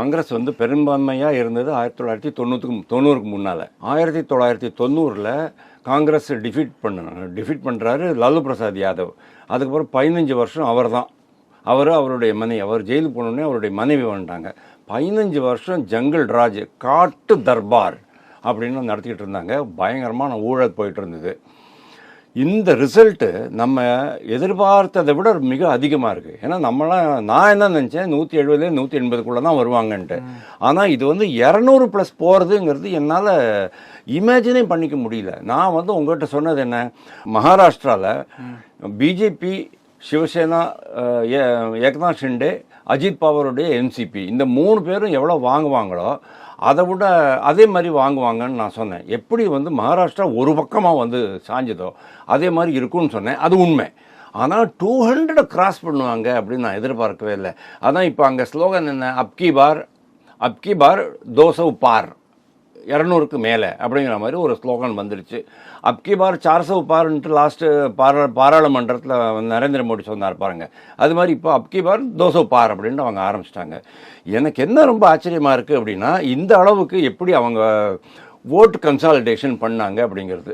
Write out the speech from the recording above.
காங்கிரஸ் வந்து பெரும்பான்மையாக இருந்தது 1990க்கு முன்னால். 1990ல் காங்கிரஸ் டிஃபீட் பண்ணுறாரு லாலு பிரசாத் யாதவ். அதுக்கப்புறம் 15 வருஷம் அவர் தான். அவருடைய மனைவி, அவர் ஜெயிலுக்கு போனோடனே அவருடைய மனைவி வந்துட்டாங்க. 15 வருஷம் ஜங்கல் ராஜ், காட்டு தர்பார் அப்படின்னு நடத்திக்கிட்டு இருந்தாங்க. பயங்கரமான ஊழல் போயிட்டு இருந்தது. இந்த ரிசல்ட்டு நம்ம எதிர்பார்த்ததை விட மிக அதிகமாக இருக்குது. ஏன்னா நான் என்ன நினச்சேன், 170 180 தான் வருவாங்கன்ட்டு. ஆனால் இது வந்து 200+ போகிறதுங்கிறது என்னால் இமேஜினே பண்ணிக்க முடியல. நான் வந்து உங்கள்கிட்ட சொன்னது என்ன, மகாராஷ்டிராவில் பிஜேபி, சிவசேனா, ஏக்நாத் ஷிண்டே, அஜித் பவாருடைய என்சிபி, இந்த 3 பேரும் எவ்வளோ வாங்குவாங்களோ அதை விட அதே மாதிரி வாங்குவாங்கன்னு நான் சொன்னேன். எப்படி வந்து மகாராஷ்டிரா ஒரு பக்கமாக வந்து சாஞ்சதோ அதே மாதிரி இருக்கும்னு சொன்னேன். அது உண்மை. ஆனால் 200 கிராஸ் பண்ணுவாங்க அப்படின்னு நான் எதிர்பார்க்கவே இல்லை. அதான் இப்போ அங்கே ஸ்லோகன் என்ன, அப்கி பார் 200 பார், 200க்கு மேலே அப்படிங்கிற மாதிரி ஒரு ஸ்லோகன் வந்துருச்சு. அப்கி பார் 400 பார்ன்ட்டு லாஸ்ட்டு பாராளுமன்றத்தில் நரேந்திர மோடி சொன்னார் பாருங்க. அது மாதிரி இப்போ அப்கி பார் 200 பார் அப்படின்ட்டு அவங்க ஆரம்பிச்சிட்டாங்க. எனக்கு என்ன ரொம்ப ஆச்சரியமாக இருக்குது அப்படின்னா, இந்த அளவுக்கு எப்படி அவங்க ஓட்டு கன்சாலிடேஷன் பண்ணாங்க அப்படிங்கிறது.